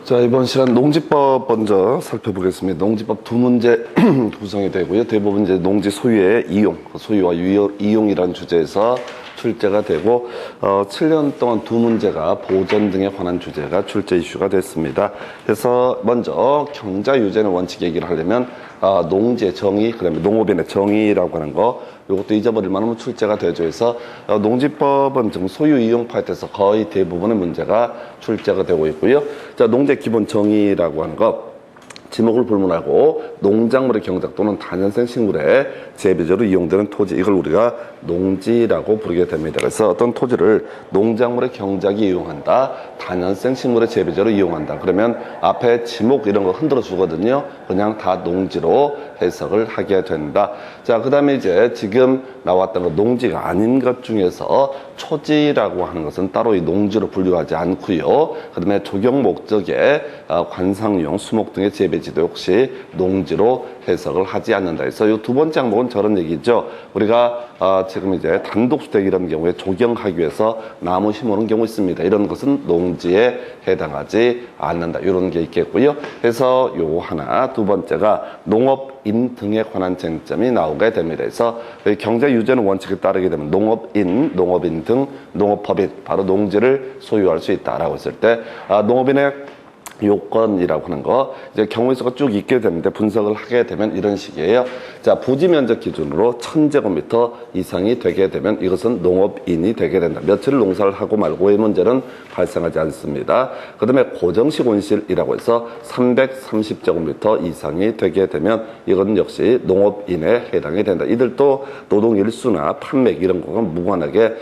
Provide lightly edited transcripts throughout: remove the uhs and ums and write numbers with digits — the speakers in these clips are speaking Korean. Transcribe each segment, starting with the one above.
자, 이번 시간 농지법 먼저 살펴보겠습니다. 농지법 두 문제 구성이 되고요. 대부분 이제 농지 소유의 이용, 소유와 이용이라는 주제에서 출제가 되고, 7년 동안 두 문제가 보전 등에 관한 주제가 출제 이슈가 됐습니다. 그래서 먼저 경자 유전의 원칙 얘기를 하려면, 농지의 정의, 그다음에 농업인의 정의라고 하는 거, 이것도 잊어버릴 만하면 출제가 되죠. 그래서 농지법은 지금 소유 이용 파트에서 거의 대부분의 문제가 출제가 되고 있고요. 자, 농지 기본 정의라고 하는 것. 지목을 불문하고 농작물의 경작 또는 다년생 식물의 재배재로 이용되는 토지, 이걸 우리가 농지라고 부르게 됩니다. 그래서 어떤 토지를 농작물의 경작이 이용한다, 다년생 식물의 재배재로 이용한다, 그러면 앞에 지목 이런 거 흔들어 주거든요. 그냥 다 농지로 해석을 하게 된다. 자, 그 다음에 이제 지금 나왔던 거 농지가 아닌 것 중에서 초지라고 하는 것은 따로 이 농지로 분류하지 않고요. 그 다음에 조경 목적의 관상용, 수목 등의 재배지도 역시 농지로 해석을 하지 않는다. 그래서 이 두 번째 항목은 저런 얘기죠. 우리가 지금 이제 단독주택 이런 경우에 조경하기 위해서 나무 심어놓은 경우 있습니다. 이런 것은 농지에 해당하지 않는다. 이런 게 있겠고요. 그래서 요 하나, 두 번째가 농업인 등에 관한 쟁점이 나오게 됩니다. 그래서 경제 유전의 원칙에 따르게 되면 농업인 등 농업법인, 바로 농지를 소유할 수 있다라고 했을 때 농업인의 요건이라고 하는 거, 이제 경우의 수가 쭉 있게 되는데 분석을 하게 되면 이런 식이에요. 자, 부지 면적 기준으로 1000제곱미터 이상이 되게 되면 이것은 농업인이 되게 된다. 며칠 농사를 하고 말고의 문제는 발생하지 않습니다. 그 다음에 고정식 온실이라고 해서 330제곱미터 이상이 되게 되면 이건 역시 농업인에 해당이 된다. 이들도 노동 일수나 판매기 이런 거가 무관하게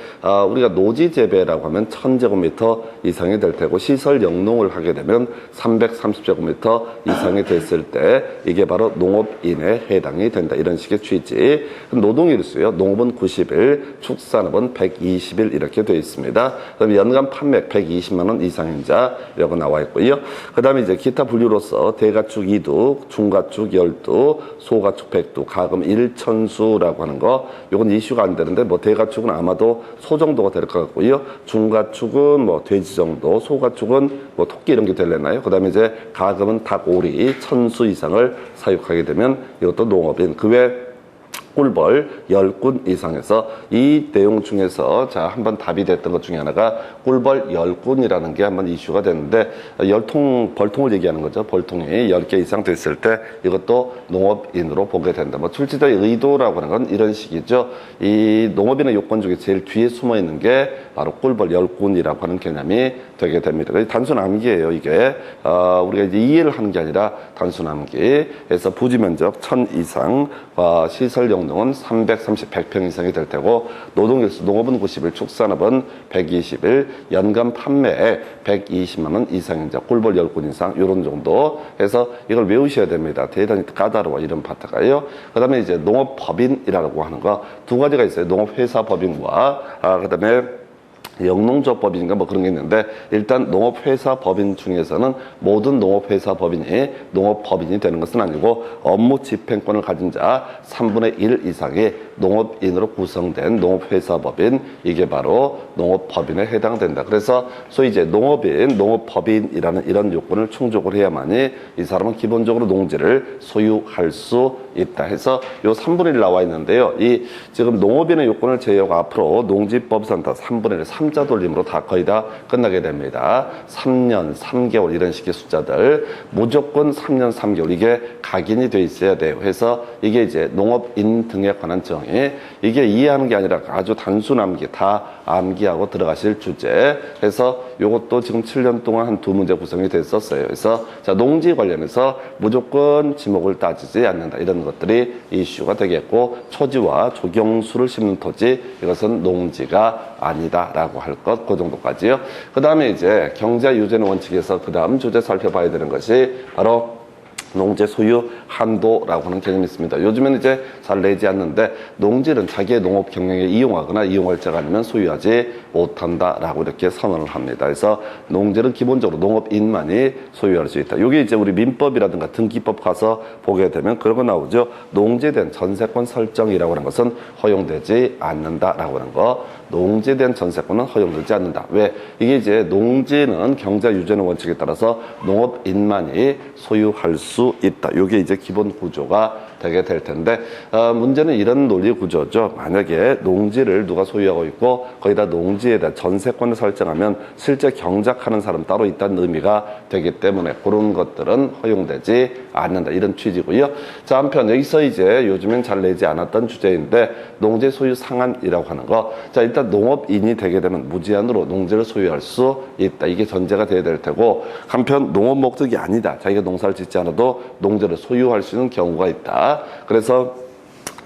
우리가 노지 재배라고 하면 1000제곱미터 이상이 될 테고, 시설 영농을 하게 되면 330제곱미터 이상이 됐을 때 이게 바로 농업인에 해당이 된다. 이런 식의 취지. 노동일수요. 농업은 90일, 축산업은 120일 이렇게 되어 있습니다. 그다음에 연간 판매 120만 원 이상인 자 이라고 나와 있고요. 그다음에 이제 기타 분류로서 대가축 2두, 중가축 12, 소가축 100두, 가금 1천수라고 하는 거, 이건 이슈가 안 되는데 뭐 대가축은 아마도 소 정도가 될 것 같고요. 중가축은 뭐 돼지 정도, 소가축은 뭐 토끼 이런 게 되려나요? 그 다음에 이제 가금은 닭, 오리, 1000수 이상을 사육하게 되면 이것도 농업인. 그 외 꿀벌 10군 이상에서 이 내용 중에서 자, 한번 답이 됐던 것 중에 하나가 꿀벌 10군이라는 게 한번 이슈가 됐는데, 벌통을 얘기하는 거죠. 벌통이 10개 이상 됐을 때 이것도 농업인으로 보게 된다. 뭐 출제자의 의도라고 하는 건 이런 식이죠. 이 농업인의 요건 중에 제일 뒤에 숨어 있는 게 바로 꿀벌 10군이라고 하는 개념이 되게 됩니다. 단순 암기예요, 이게. 우리가 이제 이해를 하는 게 아니라 단순 암기. 그래서 부지 면적 1000 이상, 시설 영농은 330, 100평 이상이 될 테고, 노동일수, 농업은 90일, 축산업은 120일, 연간 판매액 120만 원 이상인 자, 꿀벌 10군 이상, 요런 정도 해서 이걸 외우셔야 됩니다. 대단히 까다로워, 이런 파트가요. 그 다음에 이제 농업법인이라고 하는 거 두 가지가 있어요. 농업회사법인과, 그 다음에 영농조합법인인가 뭐 그런 게 있는데, 일단 농업회사법인 중에서는 모든 농업회사법인이 농업법인이 되는 것은 아니고, 업무 집행권을 가진 자 3분의 1 이상이 농업인으로 구성된 농업회사법인, 이게 바로 농업법인에 해당된다. 그래서 소위 이제 농업인, 농업법인이라는 이런 요건을 충족을 해야만이 이 사람은 기본적으로 농지를 소유할 수 있다 해서 요 3분의 1 나와 있는데요. 이 지금 농업인의 요건을 제외하고 앞으로 농지법상 다 3분의 1, 3자 돌림으로 다 거의 다 끝나게 됩니다. 3년, 3개월 이런 식의 숫자들 무조건 3년, 3개월 이게 각인이 돼 있어야 돼요. 해서 이게 이제 농업인 등에 관한 정의, 이게 이해하는 게 아니라 아주 단순 암기, 다 암기하고 들어가실 주제. 그래서 요것도 지금 7년 동안 한 두 문제 구성이 됐었어요. 그래서 자, 농지 관련해서 무조건 지목을 따지지 않는다, 이런 것들이 이슈가 되겠고, 초지와 조경수를 심는 토지, 이것은 농지가 아니다라고 할 것, 그 정도까지요. 그 다음에 이제 경제 유전 원칙에서 그 다음 주제 살펴봐야 되는 것이 바로 농지 소유 한도라고 하는 개념이 있습니다. 요즘에는 이제 잘 내지 않는데 농지는 자기의 농업 경영에 이용하거나 이용할 자가 아니면 소유하지 못한다라고 이렇게 선언을 합니다. 그래서 농지는 기본적으로 농업인만이 소유할 수 있다. 이게 이제 우리 민법이라든가 등기법 가서 보게 되면 그런 거 나오죠. 농지에 대한 전세권 설정이라고 하는 것은 허용되지 않는다라고 하는 거. 농지에 대한 전세권은 허용되지 않는다. 왜? 이게 이제 농지는 경제 유전의 원칙에 따라서 농업인만이 소유할 수 있다. 이게 이제 기본 구조가 되게 될 텐데 문제는 이런 논리 구조죠. 만약에 농지를 누가 소유하고 있고 거기다 농지에 대한 전세권을 설정하면 실제 경작하는 사람 따로 있다는 의미가 되기 때문에 그런 것들은 허용되지 않는다. 이런 취지고요. 자, 한편 여기서 이제 요즘엔 잘 내지 않았던 주제인데 농지 소유 상한이라고 하는 거. 자, 일단 농업인이 되게 되면 무제한으로 농지를 소유할 수 있다. 이게 전제가 돼야 될 테고 한편 농업 목적이 아니다. 자기가 농사를 짓지 않아도 농지를 소유할 수 있는 경우가 있다. 그래서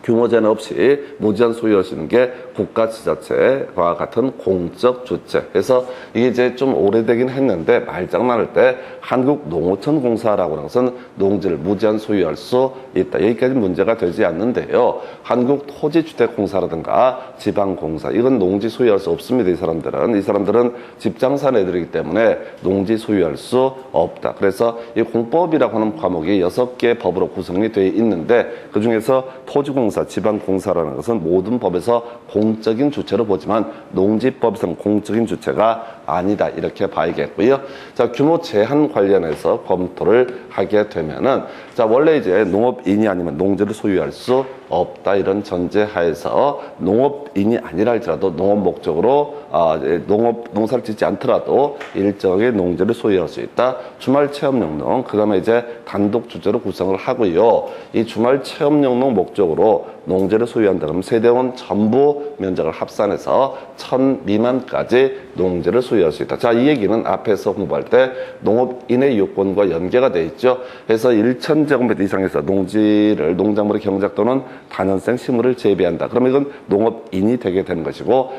규모 제한 없이 무제한 소유할 수 있는 게 국가지자체와 같은 공적 주체. 그래서 이게 이제 좀 오래되긴 했는데 말장난할 때 한국농어촌공사라고 하는 것은 농지를 무제한 소유할 수 있다. 여기까지 문제가 되지 않는데요. 한국토지주택공사라든가 지방공사 이건 농지 소유할 수 없습니다. 이 사람들은 집장 산 애들이기 때문에 농지 소유할 수 없다. 그래서 이 공법이라고 하는 과목이 6개 법으로 구성이 되어 있는데 그중에서 토지공사, 지방공사라는 것은 모든 법에서 공적인 주체로 보지만 농지법에서는 공적인 주체가 아니다. 이렇게 봐야겠고요. 자, 규모 제한 관련해서 검토를 하게 되면은 자, 원래 이제 농업인이 아니면 농지를 소유할 수 없다. 이런 전제하에서 농업인이 아니라 할지라도 농업 목적으로 농사를 짓지 않더라도 일정의 농지를 소유할 수 있다. 주말 체험 영농, 그 다음에 이제 단독 주제로 구성을 하고요. 이 주말 체험 영농 목적으로 농지를 소유한다 그러면 세대원 전부 면적을 합산해서 1000 미만까지 농지를 소유할 수 있다. 자, 이 얘기는 앞에서 공부할 때 농업인의 요건과 연계가 돼 있죠. 그래서 1000제곱미터 이상에서 농작물의 경작 또는 단연생 식물을 재배한다. 그러면 이건 농업인이 되게 되는 것이고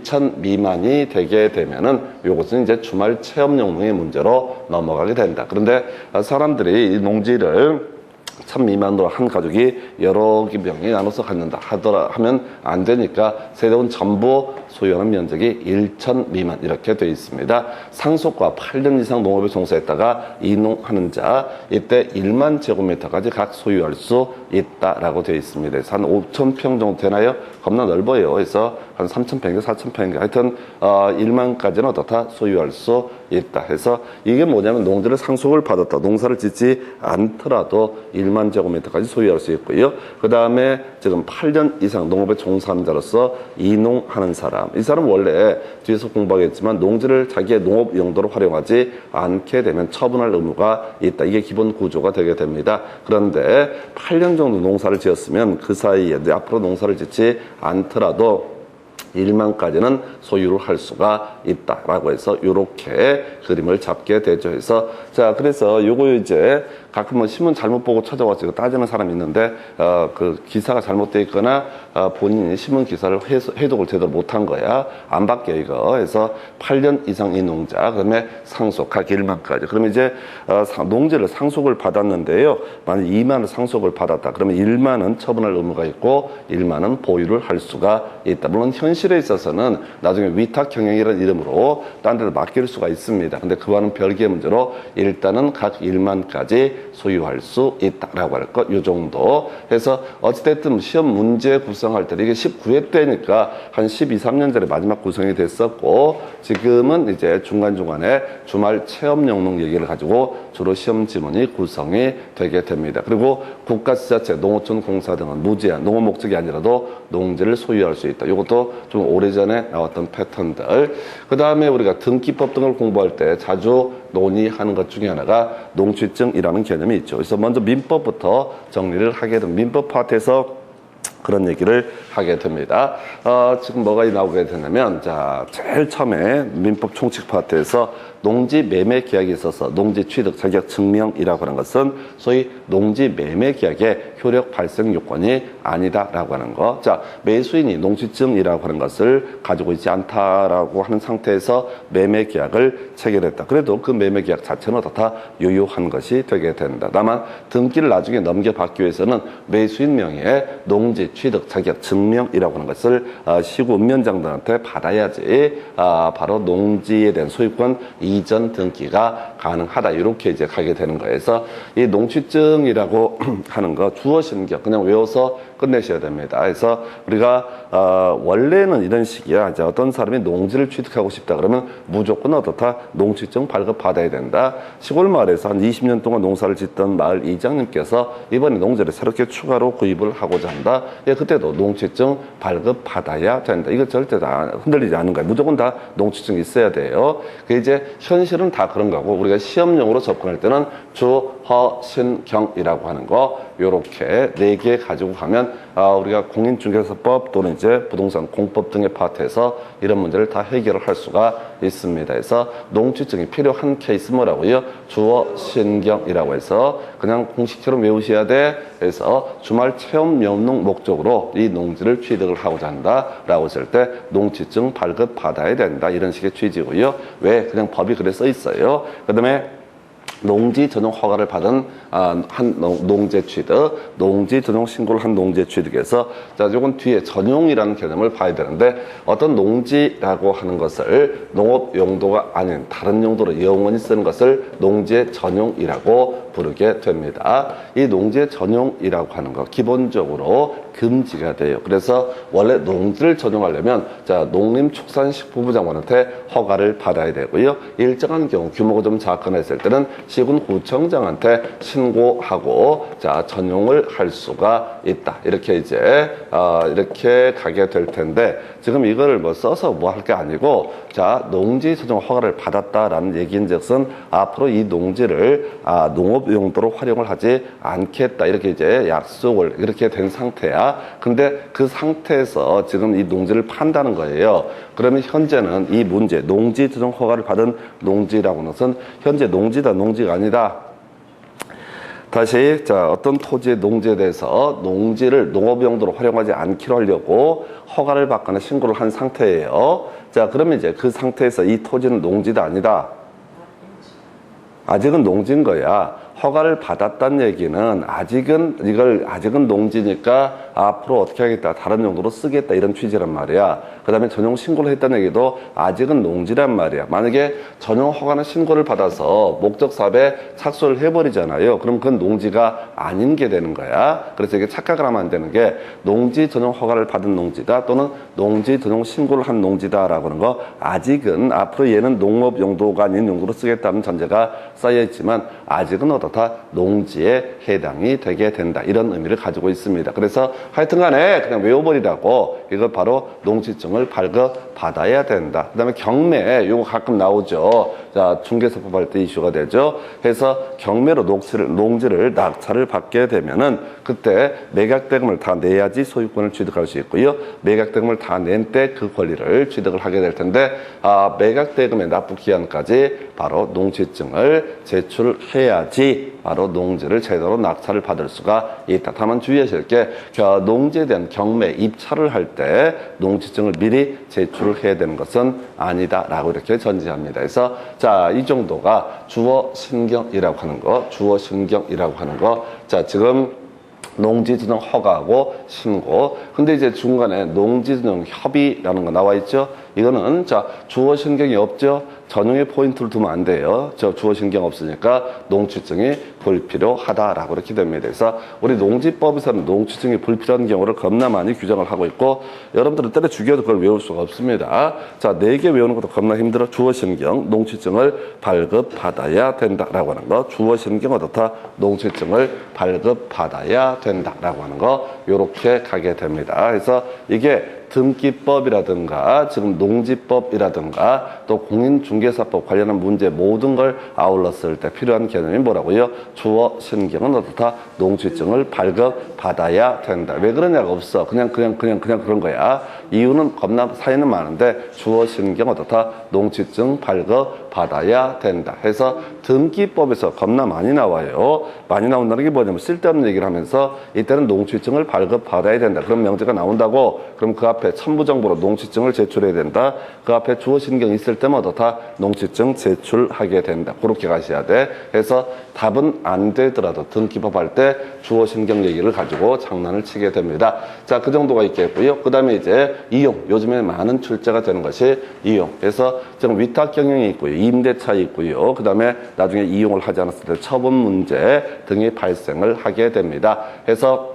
1000 미만이 되게 되면은 이것은 이제 주말 체험 영농의 문제로 넘어가게 된다. 그런데 사람들이 이 농지를 1000 미만으로 한 가족이 여러 병에 나눠서 갖는다 하면 안 되니까 세대원 전부 소유하는 면적이 1000 미만 이렇게 되어 있습니다. 상속과 8년 이상 농업에 종사했다가 이농하는 자 이때 1만 제곱미터까지 각 소유할 수 있다라고 되어 있습니다. 그래서 한 5000평 정도 되나요? 겁나 넓어요. 그래서 한 3100개, 4000평 하여튼 1만까지는 어떻다 소유할 수 있다 해서 이게 뭐냐면 농지를 상속을 받았다. 농사를 짓지 않더라도 1만 제곱미터까지 소유할 수 있고요. 그 다음에 지금 8년 이상 농업에 종사하는 자로서 이농하는 사람. 이 사람은 원래 뒤에서 공부하겠지만 농지를 자기의 농업 용도로 활용하지 않게 되면 처분할 의무가 있다. 이게 기본 구조가 되게 됩니다. 그런데 8년 정도 농사를 지었으면 그 사이에 앞으로 농사를 짓지 않더라도 1만까지는 소유를 할 수가 있다라고 해서 이렇게 그림을 잡게 되죠. 해서 자, 그래서 요거 이제 가끔 뭐 신문 잘못 보고 찾아와서 이거 따지는 사람이 있는데 그 기사가 잘못되어 있거나 본인이 신문 기사를 해독을 제대로 못한 거야. 안 바뀌어 이거. 그래서 8년 이상 이 농자 그다음에 상속 각 1만까지. 그러면 이제 농지를 상속을 받았는데요. 만약 2만을 상속을 받았다. 그러면 1만은 처분할 의무가 있고 1만은 보유를 할 수가 있다. 물론 현실에 있어서는 나중에 위탁 경영이라는 이름으로 딴 데를 맡길 수가 있습니다. 근데 그와는 별개의 문제로 일단은 각 1만까지 소유할 수 있다라고 할 것, 요 정도 해서 어찌됐든 시험 문제 구성할 때 이게 19회 때니까 한 12, 13년 전에 마지막 구성이 됐었고 지금은 이제 중간중간에 주말 체험 영농 얘기를 가지고 주로 시험 지문이 구성이 되게 됩니다. 그리고 국가지자체, 농어촌 공사 등은 무제한, 농업 목적이 아니라도 농지를 소유할 수 있다. 이것도 좀 오래전에 나왔던 패턴들. 그 다음에 우리가 등기법 등을 공부할 때 자주 논의하는 것 중에 하나가 농취증이라는 개념이 있죠. 그래서 먼저 민법부터 정리를 하게 됩니다. 민법 파트에서 그런 얘기를 하게 됩니다. 지금 뭐가 나오게 되냐면, 자, 제일 처음에 민법 총칙 파트에서 농지 매매 계약에 있어서 농지 취득 자격 증명이라고 하는 것은 소위 농지 매매 계약의 효력 발생 요건이 아니다라고 하는 거. 자, 매수인이 농지증이라고 하는 것을 가지고 있지 않다라고 하는 상태에서 매매 계약을 체결했다. 그래도 그 매매 계약 자체는 어떻다? 유효한 것이 되게 된다. 다만 등기를 나중에 넘겨받기 위해서는 매수인 명의의 농지 취득 자격 증명이라고 하는 것을 시구 읍면장들한테 받아야지 바로 농지에 대한 소유권 이전 등기가 가능하다. 이렇게 이제 가게 되는 거에서 이 농취증이라고 하는 거 주어 신경 그냥 외워서 끝내셔야 됩니다. 그래서 우리가 원래는 이런 식이야. 이제 어떤 사람이 농지를 취득하고 싶다 그러면 무조건 어떻다? 농취증 발급 받아야 된다. 시골 마을에서 한 20년 동안 농사를 짓던 마을 이장님께서 이번에 농지를 새롭게 추가로 구입을 하고자 한다. 예, 그때도 농취증 발급 받아야 된다. 이거 절대 다 흔들리지 않는 거예요. 무조건 다 농취증이 있어야 돼요. 그 이제 현실은 다 그런 거고 우리가 시험용으로 접근할 때는 주, 허, 신, 경이라고 하는 거 요렇게 4개 가지고 가면 우리가 공인중개사법 또는 이제 부동산 공법 등의 파트에서 이런 문제를 다 해결을 할 수가 있습니다. 그래서 농취증이 필요한 케이스 뭐라고요? 주어 신경이라고 해서 그냥 공식처럼 외우셔야 돼. 그래서 주말 체험 영농 목적으로 이 농지를 취득을 하고자 한다라고 했을 때 농취증 발급 받아야 된다. 이런 식의 취지고요. 왜? 그냥 법이 그래 써 있어요. 그다음에 농지 전용 허가를 받은 한 농지 취득, 농지 전용 신고를 한 농지 취득에서 자, 이건 뒤에 전용이라는 개념을 봐야 되는데 어떤 농지라고 하는 것을 농업 용도가 아닌 다른 용도로 영원히 쓰는 것을 농지의 전용이라고 부르게 됩니다. 이 농지의 전용이라고 하는 거 기본적으로 금지가 돼요. 그래서 원래 농지를 전용하려면 자, 농림축산식품부 장관한테 허가를 받아야 되고요. 일정한 경우 규모가 좀 작거나 했을 때는 시군구청장한테 신고하고 자, 전용을 할 수가 있다. 이렇게 이제 이렇게 가게 될 텐데 지금 이거를 뭐 써서 뭐 할 게 아니고 자, 농지 전용 허가를 받았다라는 얘기인즉슨 앞으로 이 농지를 농업 용도로 활용을 하지 않겠다. 이렇게 이제 약속을 이렇게 된 상태야. 근데 그 상태에서 지금 이 농지를 판다는 거예요. 그러면 현재는 이 문제, 농지 전용 허가를 받은 농지라고 하는 것은 현재 농지다, 농지가 아니다. 다시 자, 어떤 토지의 농지에 대해서 농지를 농업용도로 활용하지 않기로 하려고 허가를 받거나 신고를 한 상태예요. 자, 그러면 이제 그 상태에서 이 토지는 농지다 아니다. 아직은 농지인 거야. 허가를 받았다는 얘기는 아직은 농지니까 앞으로 어떻게 하겠다, 다른 용도로 쓰겠다 이런 취지란 말이야. 그 다음에 전용 신고를 했다는 얘기도 아직은 농지란 말이야. 만약에 전용 허가나 신고를 받아서 목적 사업에 착수를 해버리잖아요. 그럼 그건 농지가 아닌 게 되는 거야. 그래서 이게 착각을 하면 안 되는 게 농지 전용 허가를 받은 농지다 또는 농지 전용 신고를 한 농지다라고 하는 거 아직은 앞으로 얘는 농업 용도가 아닌 용도로 쓰겠다는 전제가 쌓여 있지만 아직은 어떻다? 농지에 해당이 되게 된다. 이런 의미를 가지고 있습니다. 그래서 하여튼 간에 그냥 외워버리라고 이거 바로 농지증을 발급받아야 된다. 그 다음에 경매, 요거 가끔 나오죠. 자, 중개사법 할 때 이슈가 되죠. 해서 경매로 농지를 낙찰을 받게 되면은 그때 매각대금을 다 내야지 소유권을 취득할 수 있고요. 매각대금을 다 낸 때 그 권리를 취득을 하게 될 텐데 매각대금의 납부 기한까지 바로 농지증을 제출해야지 바로 농지를 제대로 낙찰을 받을 수가 있다. 다만 주의하실 게 농지에 대한 경매 입찰을 할 때 농지증을 미리 제출을 해야 되는 것은 아니다라고 이렇게 전제합니다. 그래서 자, 이 정도가 주어 신경이라고 하는 거, 주어 신경이라고 하는 거. 자, 지금 농지전용 허가하고 신고. 근데 이제 중간에 농지전용 협의라는 거 나와 있죠. 이거는 자, 주어 신경이 없죠. 전용의 포인트를 두면 안 돼요. 저 주어 신경 없으니까 농취증이 불필요하다라고 이렇게 됩니다. 그래서 우리 농지법에서는 농취증이 불필요한 경우를 겁나 많이 규정을 하고 있고 여러분들은 때려 죽여도 그걸 외울 수가 없습니다. 자, 4개 외우는 것도 겁나 힘들어. 주어 신경, 농취증을 발급받아야 된다라고 하는 거. 주어 신경 어떻다? 농취증을 발급받아야 된다라고 하는 거. 요렇게 가게 됩니다. 그래서 이게 등기법이라든가 지금 농지법이라든가 또 공인중개사법 관련한 문제 모든 걸 아울렀을 때 필요한 개념이 뭐라고요? 주어 신경은 어떻다? 농지증을 발급받아야 된다. 왜 그러냐가 없어. 그냥 그런 거야. 이유는 겁나 사이는 많은데 주어 신경 어떻다? 농지증 발급 받아야 된다. 해서 등기법에서 겁나 많이 나와요. 많이 나온다는 게 뭐냐면 쓸데없는 얘기를 하면서 이때는 농취증을 발급받아야 된다. 그런 명제가 나온다고 그럼 그 앞에 첨부정보로 농취증을 제출해야 된다. 그 앞에 주어신경 있을 때마다 다 농취증 제출하게 된다. 그렇게 가셔야 돼. 그래서 답은 안 되더라도 등기법 할 때 주어신경 얘기를 가지고 장난을 치게 됩니다. 자, 그 정도가 있겠고요. 그 다음에 이제 이용. 요즘에 많은 출제가 되는 것이 이용. 그래서 지금 위탁 경영이 있고요. 임대차 있고요. 그 다음에 나중에 이용을 하지 않았을 때 처분 문제 등이 발생을 하게 됩니다. 그래서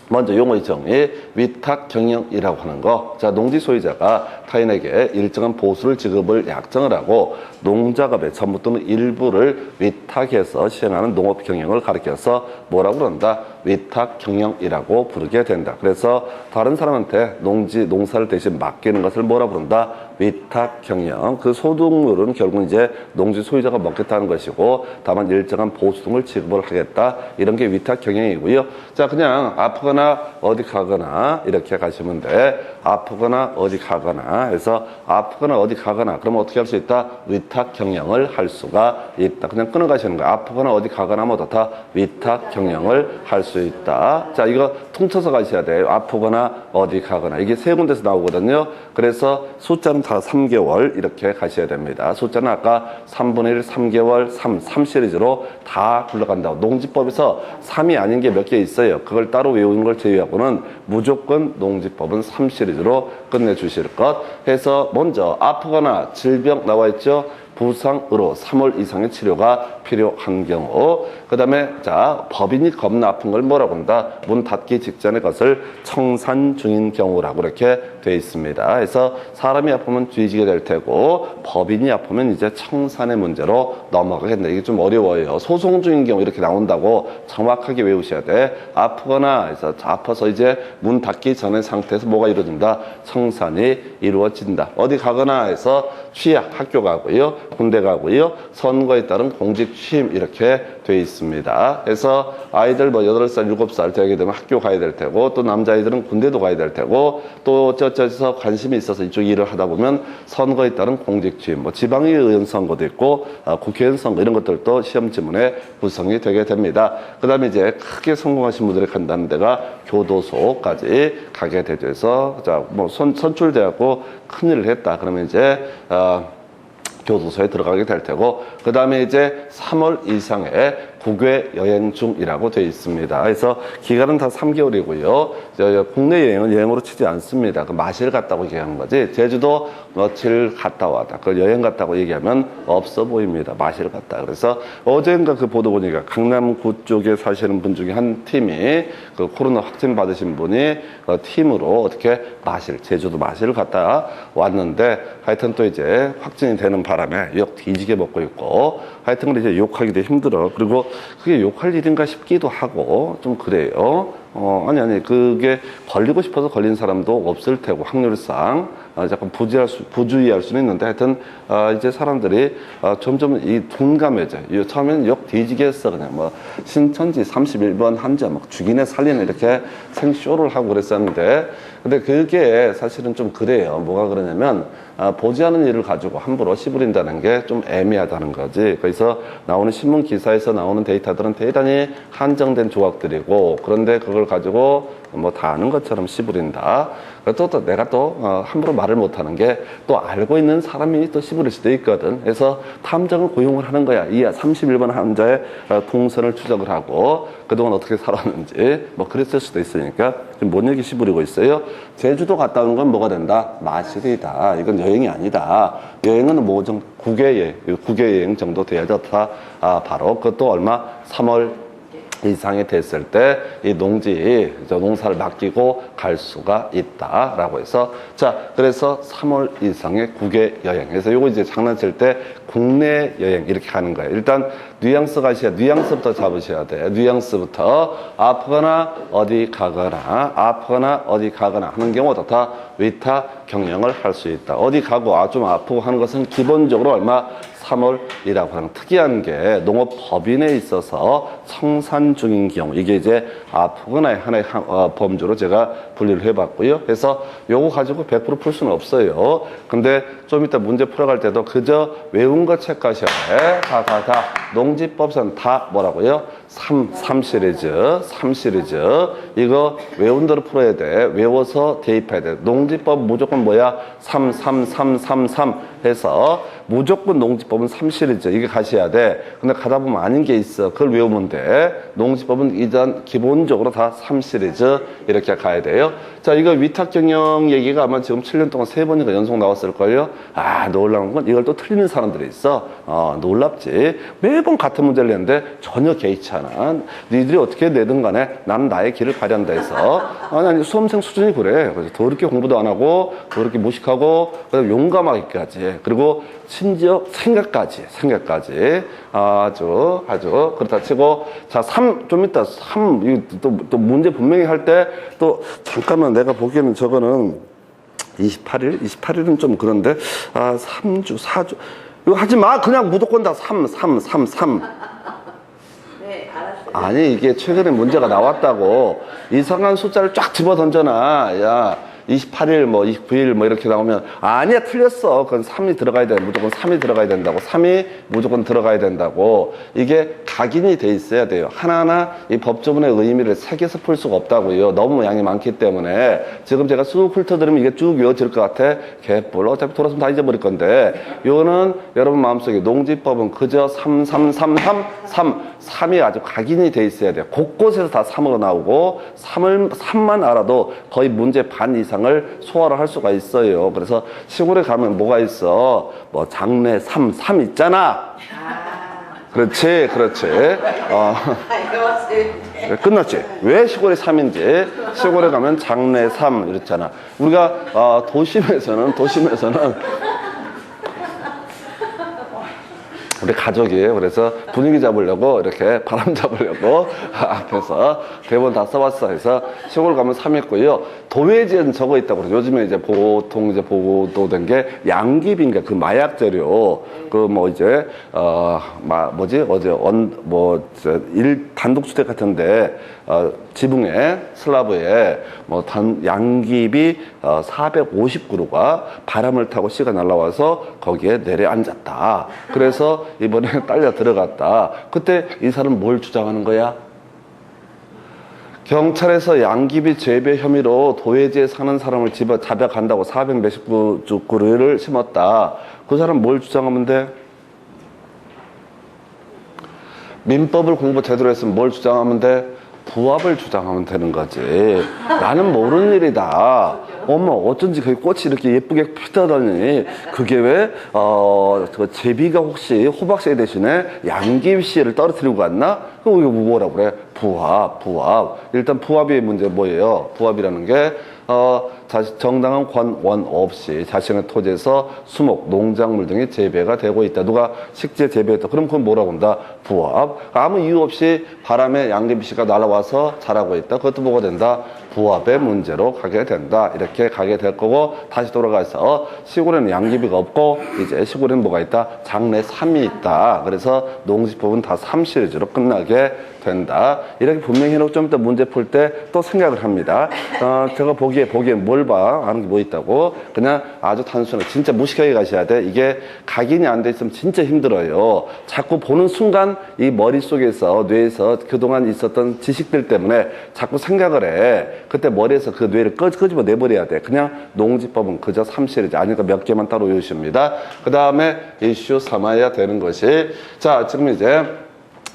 먼저 용어의 정의, 위탁 경영이라고 하는 거. 자, 농지 소유자가 타인에게 일정한 보수를 지급을 약정을 하고 농작업의 전부 또는 일부를 위탁해서 시행하는 농업 경영을 가리켜서 뭐라고 그런다? 위탁 경영이라고 부르게 된다. 그래서 다른 사람한테 농사를 대신 맡기는 것을 뭐라고 부른다? 위탁 경영. 그 소득물은 결국 이제 농지 소유자가 먹겠다는 것이고 다만 일정한 보수 등을 지급을 하겠다. 이런 게 위탁 경영이고요. 자, 그냥 아프거나 어디 가거나 이렇게 가시면 돼. 아프거나 어디 가거나 해서 아프거나 어디 가거나 그러면 어떻게 할 수 있다? 위탁 경영을 할 수가 있다. 그냥 끊어가시는 거야. 아프거나 어디 가거나 뭐다 다 위탁 경영을 할 수 있다. 자, 이거 퉁쳐서 가셔야 돼요. 아프거나 어디 가거나. 이게 세 군데서 나오거든요. 그래서 숫자는 다 3개월 이렇게 가셔야 됩니다. 숫자는 아까 3분의 1, 3개월, 3 시리즈로 다 굴러간다고. 농지법에서 3이 아닌 게 몇 개 있어요. 그걸 따로 외우는 걸 제외하고는 무조건 농지법은 3 시리즈로 끝내주실 것 해서 먼저 아프거나 질병 나와 있죠. 부상으로 3월 이상의 치료가 필요한 경우 그 다음에 자 법인이 겁나 아픈 걸 뭐라고 한다? 문 닫기 직전의 것을 청산 중인 경우라고 이렇게 돼 있습니다. 그래서 사람이 아프면 뒤지게 될 테고 법인이 아프면 이제 청산의 문제로 넘어가겠네. 이게 좀 어려워요. 소송 중인 경우 이렇게 나온다고 정확하게 외우셔야 돼. 아프거나 해서 아파서 이제 문 닫기 전의 상태에서 뭐가 이루어진다? 청산이 이루어진다. 어디 가거나 해서 취약 학교 가고요. 군대 가고요. 선거에 따른 공직 취임 이렇게 돼 있습니다. 그래서 아이들 뭐 8살, 7살 되게 되면 학교 가야 될 테고 또 남자아이들은 군대도 가야 될 테고 또 어쩌서 관심이 있어서 이쪽 일을 하다 보면 선거에 따른 공직 취임 뭐 지방의원 선거도 있고 국회의원 선거 이런 것들도 시험 지문에 구성이 되게 됩니다. 그 다음에 이제 크게 성공하신 분들이 간다는 데가 교도소까지 가게 되죠. 그래서 자, 뭐 선출돼갖고 큰일을 했다. 그러면 이제 교도소에 들어가게 될 테고 그 다음에 이제 3월 이상의 국외 여행 중이라고 되어 있습니다. 그래서 기간은 다 3개월이고요. 국내 여행은 여행으로 치지 않습니다. 그 마실 갔다고 얘기하는 거지. 제주도 며칠 갔다 왔다. 그걸 여행 갔다고 얘기하면 없어 보입니다. 마실 갔다. 그래서 어제인가 그 보도 보니까 강남구 쪽에 사시는 분 중에 한 팀이 그 코로나 확진 받으신 분이 팀으로 어떻게 제주도 마실 갔다 왔는데 하여튼 또 이제 확진이 되는 바람에 욕 뒤지게 먹고 있고 하여튼 이제 욕하기도 힘들어. 그리고 그게 욕할 일인가 싶기도 하고 좀 그래요. 아니 그게 걸리고 싶어서 걸린 사람도 없을 테고 확률상 약간 부주의할 수는 있는데 하여튼 이제 사람들이 점점 이 둔감해져요. 처음에는 욕 뒤지게 했어. 그냥 뭐 신천지 31번 한자 막 죽이네 살리네 이렇게 생쇼를 하고 그랬었는데 근데 그게 사실은 좀 그래요. 뭐가 그러냐면 보지 않은 일을 가지고 함부로 씨부린다는 게 좀 애매하다는 거지. 그래서 나오는 신문 기사에서 나오는 데이터들은 대단히 한정된 조각들이고 그런데 그걸 가지고 뭐 다 아는 것처럼 씨부린다. 또 내가 또 함부로 말을 못하는 게 또 알고 있는 사람이 또 씨부릴 수도 있거든. 그래서 탐정을 고용을 하는 거야. 이 31번 환자의 동선을 추적을 하고 그동안 어떻게 살았는지 뭐 그랬을 수도 있으니까 지금 뭔 얘기 씨부리고 있어요? 제주도 갔다 오는 건 뭐가 된다? 마실이다. 이건 여행이 아니다. 여행은 뭐 좀 국외여행 정도 돼야 좋다. 바로 그것도 얼마? 3월 이상이 됐을 때 이 농사를 맡기고 갈 수가 있다라고 해서 자 그래서 3월 이상의 국외 여행. 그래서 요거 이제 장난칠 때 국내 여행 이렇게 가는 거예요. 일단 뉘앙스부터 잡으셔야 돼요. 뉘앙스부터 아프거나 어디 가거나 하는 경우도 다 위탁 경영을 할 수 있다. 어디 가고 좀 아프고 하는 것은 기본적으로 얼마? 3월이라고 하는 특이한 게 농업법인에 있어서 청산 중인 경우 이게 이제 포근화의 하나의 범주로 제가 분리를 해봤고요. 그래서 요거 가지고 100% 풀 수는 없어요. 근데 좀 이따 문제 풀어갈 때도 그저 외운 거 체크하셔야 돼. 다 농지법선 다 뭐라고요? 3 시리즈 이거 외운 대로 풀어야 돼. 외워서 대입해야 돼. 농지법 무조건 뭐야? 3 해서 무조건 농지법은 3 시리즈 이게 가셔야 돼. 근데 가다 보면 아닌 게 있어. 그걸 외우면 돼. 농지법은 일단 기본적으로 다 3 시리즈 이렇게 가야 돼요. 자, 이거 위탁경영 얘기가 아마 지금 7년 동안 3번인가 연속 나왔을걸요. 놀라운 건 이걸 또 틀리는 사람들이 있어. 놀랍지. 매번 같은 문제를 내는데 전혀 개의치 않아. 니들이 어떻게 내든 간에 나는 나의 길을 가련다 해서 아니 수험생 수준이 그래. 그래서 더럽게 공부도 안 하고 더럽게 무식하고 용감하기까지 그리고 심지어 생각까지 아주 그렇다 치고 자 3 좀 이따 3 또 문제 분명히 할 때 또 잠깐만 내가 보기에는 저거는 28일은 좀 그런데 3주 4주 이거 하지 마. 그냥 무조건 다 3 네, 알았어요. 아니 이게 최근에 문제가 나왔다고 이상한 숫자를 쫙 집어 던져놔. 야 28일 뭐 29일 뭐 이렇게 나오면 아니야 틀렸어. 그건 3이 들어가야 돼. 무조건 3이 들어가야 된다고. 3이 무조건 들어가야 된다고. 이게 각인이 돼 있어야 돼요. 하나하나 이 법조문의 의미를 새겨서 풀 수가 없다고요. 너무 양이 많기 때문에 지금 제가 쑥 훑어드리면 이게 쭉 외워질 것 같아. 개뿔 어차피 돌아서면 다 잊어버릴 건데 요거는 여러분 마음속에 농지법은 그저 3이 아주 각인이 돼 있어야 돼요. 곳곳에서 다 3으로 나오고 3만 알아도 거의 문제 반 이상을 소화를 할 수가 있어요. 그래서 시골에 가면 뭐가 있어? 뭐 장래 3 있잖아. 그렇지. 끝났지? 왜 시골에 3인지 시골에 가면 장래 3 이랬잖아. 우리가 도심에서는 우리 가족이에요. 그래서 분위기 잡으려고 이렇게 바람 잡으려고 앞에서 대본 다 써봤어. 해서 시골 가면 3 있고요. 도회지에는 저거 있다고 그래요. 요즘에 이제 보통 이제 보도된 게 양귀비인가 그 마약 재료 그 뭐 이제 단독주택 같은데 지붕에 슬라브에 뭐 양귀비 450그루가 바람을 타고 씨가 날아와서 거기에 내려앉았다. 그래서 이번에 딸려 들어갔다. 그때 이 사람은 뭘 주장하는 거야? 경찰에서 양귀비 재배 혐의로 도회지에 사는 사람을 잡아간다고 400 몇십 그루를 심었다. 그 사람 뭘 주장하면 돼? 민법을 공부 제대로 했으면 뭘 주장하면 돼? 부합을 주장하면 되는 거지. 나는 모르는 일이다. 어머 어쩐지 그 꽃이 이렇게 예쁘게 피다더니 그게 왜 제비가 혹시 호박씨 대신에 양귀비씨를 떨어뜨리고 갔나? 그거 이거 뭐라 그래? 부합. 일단 부합의 문제 뭐예요? 부합이라는 게 정당한 권원 없이 자신의 토지에서 수목, 농작물 등이 재배가 되고 있다. 누가 식재 재배했다. 그럼 그건 뭐라고 한다? 부합. 아무 이유 없이 바람에 양귀비씨가 날아와서 자라고 있다. 그것도 뭐가 된다? 부합의 문제로 가게 된다. 이렇게 가게 될 거고 다시 돌아가서 시골에는 양귀비가 없고 이제 시골에는 뭐가 있다? 장래 3이 있다. 그래서 농지법은 다 3 시리즈로 끝나게 된다. 이렇게 분명히 해놓고 좀 이따 문제 풀 때 또 생각을 합니다. 제가 보기에 뭘 봐? 아는 게 뭐 있다고? 그냥 아주 단순하게 진짜 무식하게 가셔야 돼. 이게 각인이 안 돼 있으면 진짜 힘들어요. 자꾸 보는 순간 이 머릿속에서 뇌에서 그동안 있었던 지식들 때문에 자꾸 생각을 해. 그때 머리에서 그 뇌를 끄집어 내버려야 돼. 그냥 농지법은 그저 3 시리즈 아니니까 몇 개만 따로 외우십니다. 그 다음에 이슈 삼아야 되는 것이 자 지금 이제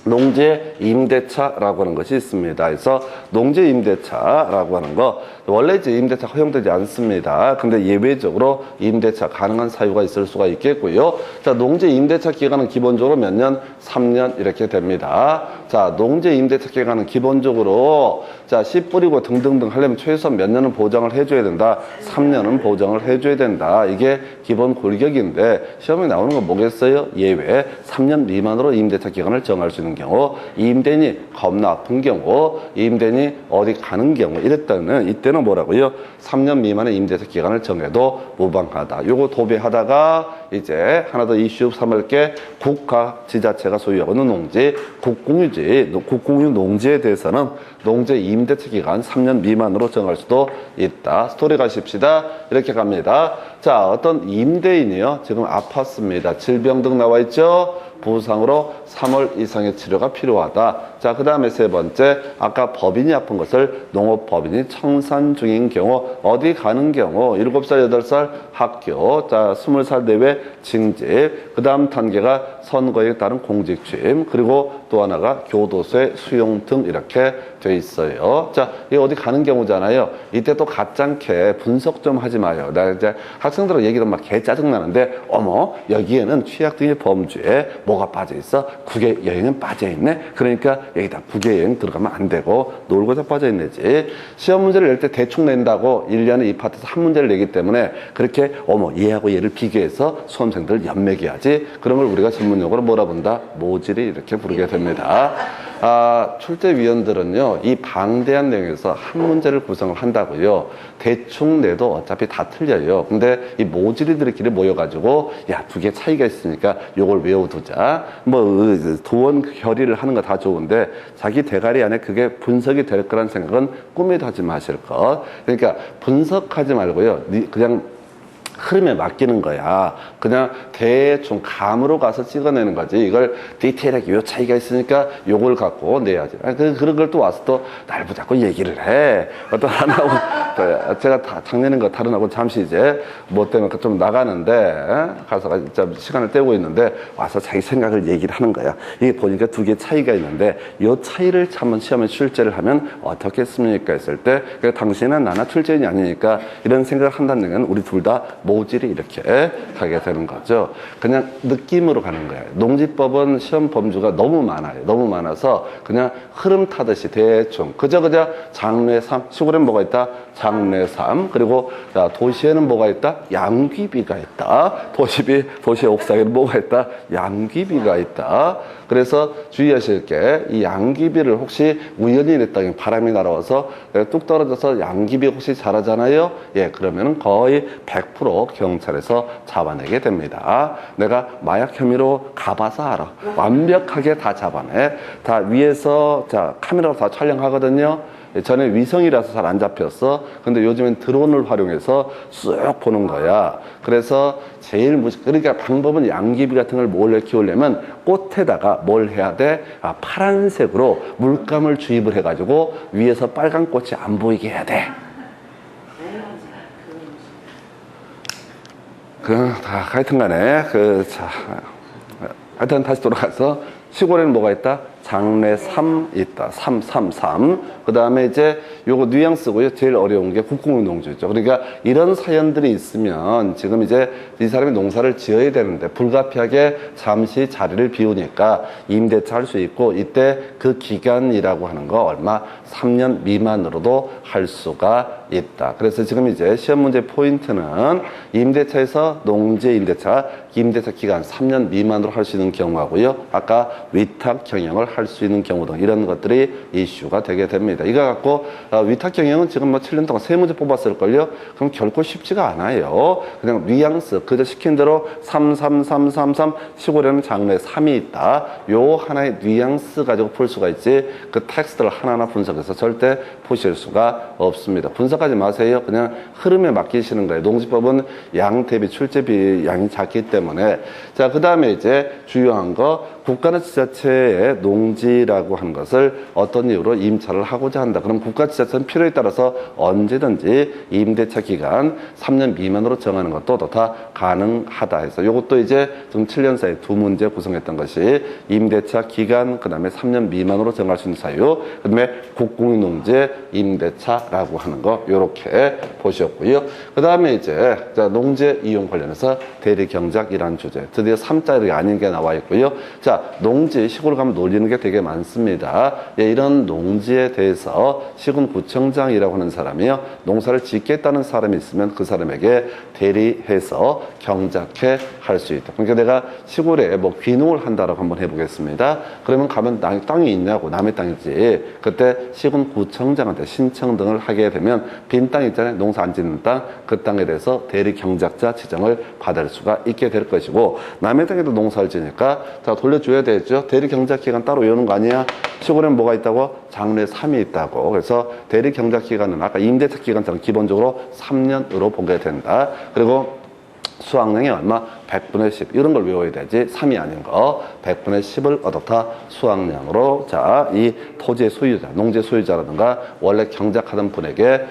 농지 임대차라고 하는 것이 있습니다. 그래서 농지 임대차라고 하는 거 원래 이제 임대차 허용되지 않습니다. 근데 예외적으로 임대차 가능한 사유가 있을 수가 있겠고요. 자, 농지 임대차 기간은 기본적으로 몇 년? 3년 이렇게 됩니다. 자, 농지 임대차 기간은 기본적으로 자, 씨 뿌리고 등등등 하려면 최소한 몇 년은 보장을 해줘야 된다. 3년은 보장을 해줘야 된다. 이게 기본 골격인데 시험에 나오는 건 뭐겠어요? 예외 3년 미만으로 임대차 기간을 정할 수 있는 하는 경우, 임대인이 겁나 아픈 경우, 임대인이 어디 가는 경우 이랬다면 이때는 뭐라고요? 3년 미만의 임대차 기간을 정해도 무방하다. 요거 도배하다가 이제 하나 더 이슈 삼을 게 국가 지자체가 소유하고 있는 농지, 국공유지, 국공유 농지에 대해서는 농지 임대차 기간 3년 미만으로 정할 수도 있다. 스토리 가십시다. 이렇게 갑니다. 자, 어떤 임대인이요. 지금 아팠습니다. 질병 등 나와 있죠. 부상으로 3월 이상의 치료가 필요하다. 자, 그 다음에 세 번째, 아까 법인이 아픈 것을 농업법인이 청산 중인 경우, 어디 가는 경우, 7살, 8살 학교, 자, 20살 내외 징집, 그 다음 단계가 선거에 따른 공직 취임, 그리고 또 하나가 교도소의 수용 등 이렇게 돼 있어요. 자, 이 어디 가는 경우잖아요. 이때 또 가짜게 분석 좀 하지 마요. 나 이제 학생들하고 얘기도 막 개 짜증나는데, 어머, 여기에는 취약 등의 범죄에 뭐가 빠져 있어? 국외 여행은 빠져 있네. 그러니까 여기다 국외 여행 들어가면 안 되고 놀고자 빠져 있네지. 시험 문제를 낼 때 대충 낸다고 1년에 이 파트에서 한 문제를 내기 때문에 그렇게 어머 얘하고 얘를 비교해서 수험생들 연맥해야지. 그런 걸 우리가 전문용어로 뭐라 본다? 모질이 이렇게 부르게 됩니다. 출제위원들은요, 이 방대한 내용에서 한 문제를 구성을 한다고요. 대충 내도 어차피 다 틀려요. 근데 이 모질이들끼리 모여가지고, 야, 두 개 차이가 있으니까 요걸 외워두자. 뭐, 도원 결의를 하는 거 다 좋은데, 자기 대가리 안에 그게 분석이 될 거란 생각은 꿈에도 하지 마실 것. 그러니까 분석하지 말고요. 그냥 흐름에 맡기는 거야. 그냥 대충 감으로 가서 찍어내는 거지. 이걸 디테일하게 요 차이가 있으니까 요걸 갖고 내야지. 그런 걸 또 와서 또 날 붙잡고 얘기를 해. 어떤 하나하고 제가 작년인 거 다른하고 잠시 이제 뭐 때문에 좀 나가는데 가서 시간을 때우고 있는데 와서 자기 생각을 얘기를 하는 거야. 이게 보니까 두 개 차이가 있는데 요 차이를 한번 시험에 출제를 하면 어떻겠습니까? 했을 때 당신은 나나 출제인이 아니니까 이런 생각을 한다는 건 우리 둘 다 모질이 이렇게 가게 되는 거죠. 그냥 느낌으로 가는 거예요. 농지법은 시험 범주가 너무 많아요. 너무 많아서 그냥 흐름 타듯이 대충 그저 장래 3, 시골엔 뭐가 있다? 장래 3. 그리고 자, 도시에는 뭐가 있다? 양귀비가 있다. 도시의 옥상에는 뭐가 있다? 양귀비가 있다. 그래서 주의하실 게 이 양귀비를 혹시 우연히 내 땅에 바람이 날아와서 뚝 떨어져서 양귀비 혹시 자라잖아요. 예, 그러면 거의 100% 경찰에서 잡아내게 됩니다. 내가 마약 혐의로 가봐서 알아. 완벽하게 다 잡아내. 다 위에서 자 카메라로 다 촬영하거든요. 전에 위성이라서 잘 안 잡혔어. 근데 요즘엔 드론을 활용해서 쑥 보는 거야. 그래서 그러니까 방법은 양귀비 같은 걸 몰래 키우려면 꽃에다가 뭘 해야 돼? 파란색으로 물감을 주입을 해가지고 위에서 빨간 꽃이 안 보이게 해야 돼. 하여튼 간에, 하여튼 다시 돌아가서 시골에는 뭐가 있다? 장래 3 있다. 3. 그 다음에 이제 요거 뉘앙스고요. 제일 어려운 게 국공유농지죠. 그러니까 이런 사연들이 있으면 지금 이제 이 사람이 농사를 지어야 되는데 불가피하게 잠시 자리를 비우니까 임대차 할 수 있고 이때 그 기간이라고 하는 거 얼마? 3년 미만으로도 할 수가 있다. 그래서 지금 이제 시험 문제 포인트는 임대차에서 농지 임대차 기간 3년 미만으로 할 수 있는 경우하고요. 아까 위탁 경영을 할 수 있는 경우 등 이런 것들이 이슈가 되게 됩니다. 이거 갖고 위탁 경영은 지금 뭐 7년 동안 세 문제 뽑았을걸요? 그럼 결코 쉽지가 않아요. 그냥 뉘앙스 그저 시킨 대로 3 시골에는 장래 3이 있다. 요 하나의 뉘앙스 가지고 풀 수가 있지 그 텍스트를 하나하나 분석해서 절대 푸실 수가 없습니다. 분석하지 마세요. 그냥 흐름에 맡기시는 거예요. 농지법은 양 대비 출제비 양이 작기 때문에. 자, 그 다음에 이제 중요한 거 국가나 지자체의 농지라고 하는 것을 어떤 이유로 임차를 하고자 한다. 그럼 국가 지자체는 필요에 따라서 언제든지 임대차 기간 3년 미만으로 정하는 것도 다 가능하다 해서 이것도 이제 지금 7년 사이에 두 문제 구성했던 것이 임대차 기간 그다음에 3년 미만으로 정할 수 있는 사유 그다음에 국공유농지 임대차라고 하는 거 이렇게 보셨고요. 그다음에 이제 농지 이용 관련해서 대리경작이라는 주제. 드디어 3자리가 아닌 게 나와 있고요. 자, 농지, 시골 가면 놀리는 게 되게 많습니다. 예, 이런 농지에 대해서 시군구청장이라고 하는 사람이요. 농사를 짓겠다는 사람이 있으면 그 사람에게 대리해서 경작해 할 수 있다. 그러니까 내가 시골에 뭐 귀농을 한다라고 한번 해보겠습니다. 그러면 가면 땅이 있냐고, 남의 땅이지. 그때 시군구청장한테 신청 등을 하게 되면 빈 땅 있잖아요. 농사 안 짓는 땅, 그 땅에 대해서 대리 경작자 지정을 받을 수가 있게 될 것이고, 남의 땅에도 농사를 지니까 자, 돌려줘야 되죠. 대리 경작 기간 따로 외우는 거 아니야? 시골에는 뭐가 있다고? 장래 3이 있다고. 그래서 대리 경작 기간은 아까 임대차 기간처럼 기본적으로 3년으로 보게 된다. 그리고 수확량이 얼마? 100분의 10. 이런 걸 외워야 되지. 3이 아닌 거. 100분의 10을 얻었다. 수확량으로. 자, 이 토지의 소유자, 농지 소유자라든가 원래 경작하던 분에게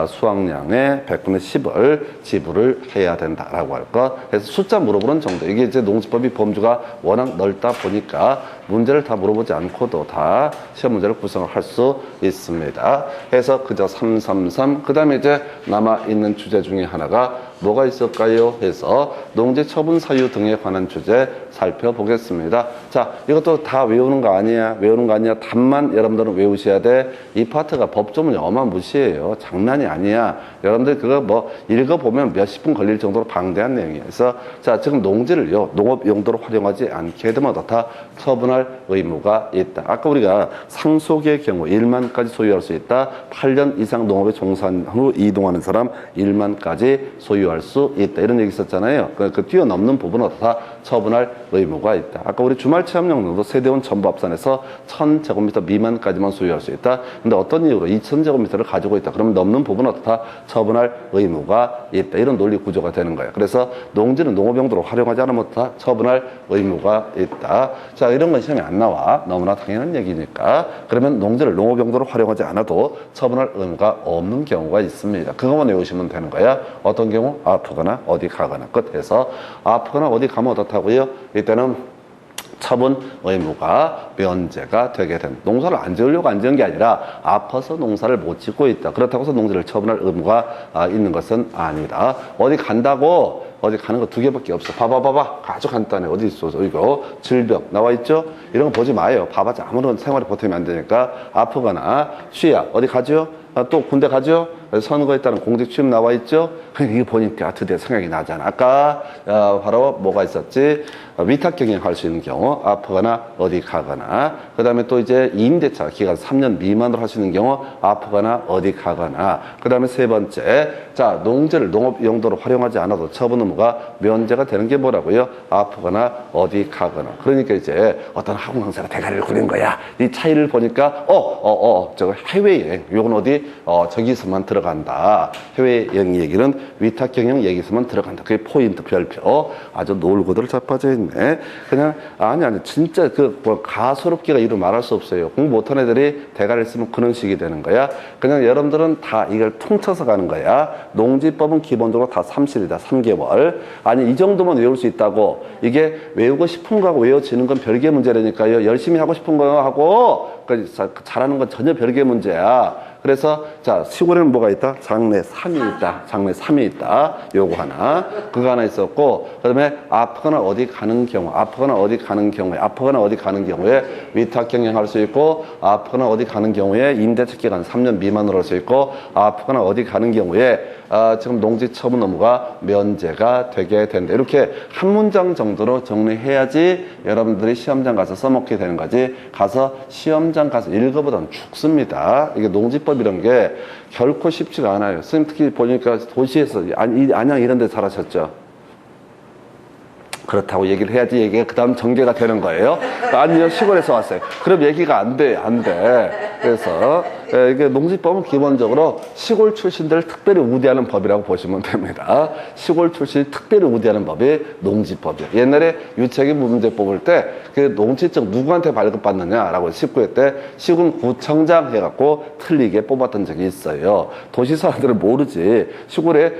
수확량의 100분의 10을 지불을 해야 된다라고 할 것. 그래서 숫자 물어보는 정도. 이게 이제 농지법이 범주가 워낙 넓다 보니까 문제를 다 물어보지 않고도 다 시험 문제를 구성을 할 수 있습니다. 그래서 그저 333. 그 다음에 이제 남아있는 주제 중에 하나가 뭐가 있을까요? 해서 농지 처분 사유 등에 관한 주제 살펴보겠습니다. 자, 이것도 다 외우는 거 아니야. 외우는 거 아니야. 답만 여러분들은 외우셔야 돼. 이 파트가 법조문이 어마무시해요. 장난이 아니야. 여러분들 그거 뭐 읽어보면 몇십 분 걸릴 정도로 방대한 내용이에요. 그래서 자, 지금 농지를요, 농업 용도로 활용하지 않게 되면 어떻다? 처분할 의무가 있다. 아까 우리가 상속의 경우 1만까지 소유할 수 있다. 8년 이상 농업에 종사한 후 이동하는 사람 1만까지 소유할 수 있다. 이런 얘기 있었잖아요. 그 뛰어넘는 부분은 어떻다? 처분할 의무가 있다. 아까 우리 주말 체험용도도 세대원 전부합산에서 1000제곱미터 미만까지만 소유할 수 있다. 근데 어떤 이유로 2000제곱미터를 가지고 있다. 그러면 넘는 부분은 어떻다? 처분할 의무가 있다. 이런 논리 구조가 되는 거예요. 그래서 농지는 농업용도로 활용하지 않으면 어떻다? 처분할 의무가 있다. 자, 이런 건 시험에 안 나와. 너무나 당연한 얘기니까. 그러면 농지를 농업용도로 활용하지 않아도 처분할 의무가 없는 경우가 있습니다. 그것만 외우시면 되는 거야. 어떤 경우? 아프거나 어디 가거나 끝에서 아프거나 어디 가면 어떻다고요? 이때는 처분 의무가 면제가 되게 된다. 농사를 안 지으려고 안 지은 게 아니라 아파서 농사를 못 짓고 있다. 그렇다고 해서 농지를 처분할 의무가 있는 것은 아니다. 어디 간다고 어디 가는 거 2개밖에 없어. 봐봐. 아주 간단해. 어디 있어? 이거 질병 나와 있죠? 이런 거 보지 마요. 봐봤자 아무런 생활에 보탬이 안 되니까. 아프거나 취약 어디 가죠? 또 군대 가죠? 선거에 따른 공직 취업 나와 있죠? 이거 보니까 드디어 생각이 나잖아. 아까 바로 뭐가 있었지? 위탁 경영할 수 있는 경우, 아프거나 어디 가거나, 그 다음에 또 이제 임대차 기간 3년 미만으로 할 수 있는 경우, 아프거나 어디 가거나, 그 다음에 세 번째, 자, 농지를 농업 용도로 활용하지 않아도 처분 의무가 면제가 되는 게 뭐라고요? 아프거나 어디 가거나. 그러니까 이제 어떤 한국 강사가 대가리를 굴린 거야. 이 차이를 보니까, 저거 해외여행, 요건 어디, 저기서만 들어간다. 해외여행 얘기는 위탁 경영 얘기서만 들어간다. 그게 포인트 별표. 아주 놀고들 자빠져 있네. 그냥 아니 진짜 뭐 가소롭기가 이루 말할 수 없어요. 공부 못한 애들이 대가리를 쓰면 그런 식이 되는 거야. 그냥 여러분들은 다 이걸 퉁쳐서 가는 거야. 농지법은 기본적으로 다 3실이다. 3개월. 아니 이 정도만 외울 수 있다고. 이게 외우고 싶은 거하고 외워지는 건 별개 문제라니까요. 열심히 하고 싶은 거 하고 잘하는 건 전혀 별개 문제야. 그래서 자, 시골에는 뭐가 있다? 장래 3이 있다. 장래 3이 있다. 요거 하나. 그거 하나 있었고, 그 다음에 아프거나 어디 가는 경우, 아프거나 어디 가는 경우에 위탁 경영할 수 있고, 아프거나 어디 가는 경우에 임대차 기간 3년 미만으로 할 수 있고, 아프거나 어디 가는 경우에 지금 농지 처분 의무가 면제가 되게 된다. 이렇게 한 문장 정도로 정리해야지 여러분들이 시험장 가서 써먹게 되는 거지. 가서 시험장 가서 읽어보던 죽습니다. 이게 농지법 이런 게 결코 쉽지가 않아요. 선생님 특히 보니까 도시에서 안양 이런 데 살아셨죠? 그렇다고 얘기를 해야지 얘기가 그 다음 전개가 되는 거예요. 아니요, 시골에서 왔어요. 그럼 얘기가 안 돼. 그래서 이게 농지법은 기본적으로 시골 출신들을 특별히 우대하는 법이라고 보시면 됩니다. 시골 출신이 특별히 우대하는 법이 농지법이에요. 옛날에 유치하게 문제 뽑을 때 그 농지증 누구한테 발급받느냐라고 19회 때 시군구청장 해갖고 틀리게 뽑았던 적이 있어요. 도시 사람들은 모르지. 시골에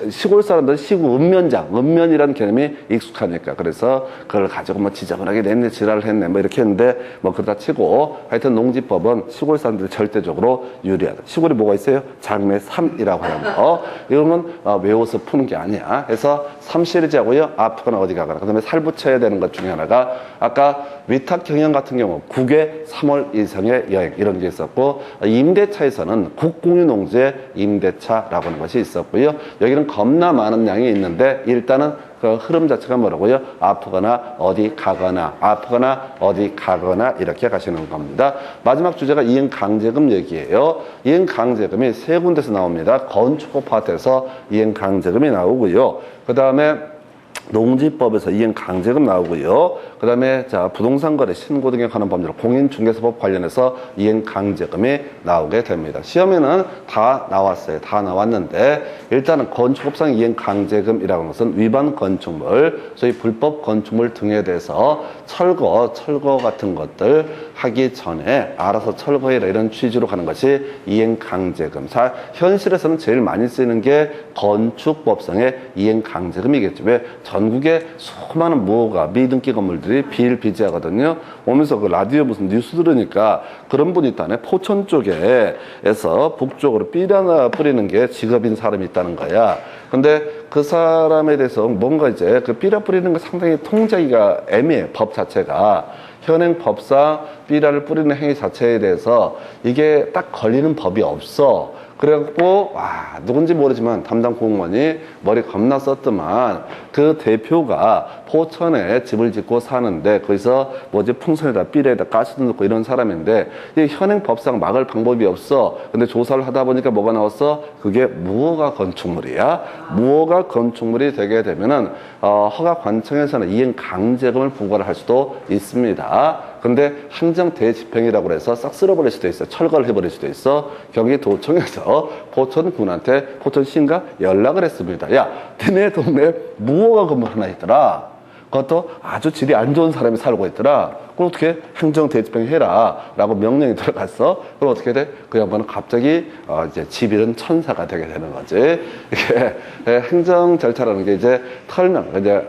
시골 사람들은 시구 읍면이라는 개념이 익숙하니까. 그래서 그걸 가지고 뭐 지저분하게 냈네, 지랄을 했네, 뭐 이렇게 했는데 뭐 그러다 치고 하여튼 농지법은 시골 시골 사람들이 절대적으로 유리하다. 시골에 뭐가 있어요? 장래 3이라고 하는 거. 이런 건 외워서 푸는 게 아니야. 그래서 3시리즈하고요. 아프거나 어디 가거나. 그 다음에 살 붙여야 되는 것 중에 하나가 아까 위탁 경영 같은 경우 국외 3월 이상의 여행 이런 게 있었고, 임대차에서는 국공유농지의 임대차라고 하는 것이 있었고요. 여기는 겁나 많은 양이 있는데 일단은 그 흐름 자체가 뭐라고요? 아프거나 어디 가거나, 아프거나 어디 가거나 이렇게 가시는 겁니다. 마지막 주제가 이행 강제금 얘기예요. 이행 강제금이 세 군데서 나옵니다. 건축법 파트에서 이행 강제금이 나오고요. 그 다음에 농지법에서 이행 강제금 나오고요. 그 다음에 자 부동산 거래 신고 등에 관한 법률 공인중개사법 관련해서 이행 강제금이 나오게 됩니다. 시험에는 다 나왔어요. 다 나왔는데 일단은 건축법상 이행 강제금이라는 것은 위반 건축물, 소위 불법 건축물 등에 대해서 철거 같은 것들 하기 전에 알아서 철거해라 이런 취지로 가는 것이 이행 강제금. 자, 현실에서는 제일 많이 쓰이는 게 건축법상의 이행 강제금이겠죠. 왜? 전국에 수많은 무허가 미등기 건물들이 비일비재하거든요. 오면서 그 라디오 무슨 뉴스 들으니까 그런 분이 있다네. 포천 쪽에서 북쪽으로 삐라나 뿌리는 게 직업인 사람이 있다는 거야. 근데 그 사람에 대해서 뭔가 이제 그 삐라 뿌리는 거 상당히 통제하기가 애매해. 법 자체가. 현행 법상 삐라를 뿌리는 행위 자체에 대해서 이게 딱 걸리는 법이 없어. 그래갖고 와 누군지 모르지만 담당 공무원이 머리 겁나 썼더만 그 대표가 포천에 집을 짓고 사는데 거기서 뭐지 풍선에다 삐레에다 가스도 넣고 이런 사람인데 이 현행 법상 막을 방법이 없어. 근데 조사를 하다 보니까 뭐가 나왔어? 그게 무허가 건축물이야. 무허가 건축물이 되게 되면은 허가관청에서는 이행 강제금을 부과를 할 수도 있습니다. 근데 항정대집행이라고 해서 싹 쓸어버릴 수도 있어. 철거를 해버릴 수도 있어. 경기도청에서 포천군한테 포천시인가 연락을 했습니다. 야, 너네 동네에 무허가 건물 하나 있더라. 그것도 아주 질이 안 좋은 사람이 살고 있더라. 그럼 어떻게 행정대집행 해라 라고 명령이 들어갔어. 그럼 어떻게 돼? 그 양반은 갑자기 이제 집 잃은 천사가 되게 되는 거지. 이게 행정 절차라는 게 이제 털면 이제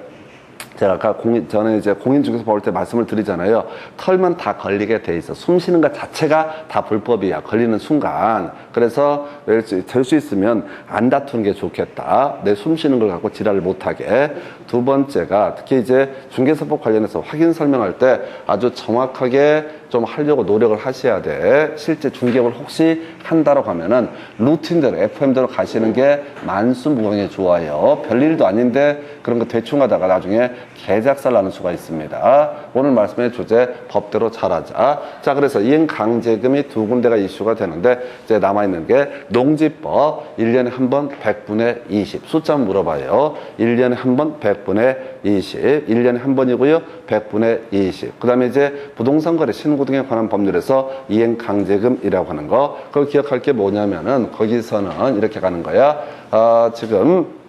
제가 아까 저는 이제 공인중개사 볼 때 말씀을 드리잖아요. 털면 다 걸리게 돼 있어. 숨 쉬는 것 자체가 다 불법이야. 걸리는 순간. 그래서 될 수 있으면 안 다투는 게 좋겠다. 내 숨 쉬는 걸 갖고 지랄을 못하게. 두 번째가 특히 이제 중개사법 관련해서 확인 설명할 때 아주 정확하게 좀 하려고 노력을 하셔야 돼. 실제 중개업을 혹시 한다라고 하면은 루틴대로 FM대로 가시는 게 만수무강에 좋아요. 별일도 아닌데 그런 거 대충 하다가 나중에 개작살 나는 수가 있습니다. 오늘 말씀의 주제 법대로 잘하자. 자, 그래서 이행 강제금이 두 군데가 이슈가 되는데 이제 남아있는 게 농지법 1년에 한 번 100분의 20 숫자 물어봐요. 1년에 한 번 100분의 20 1년에 한 번이고요. 100분의 20 그 다음에 이제 부동산 거래 신고 등에 관한 법률에서 이행 강제금이라고 하는 거 그걸 기억할 게 뭐냐면은 거기서는 이렇게 가는 거야. 지금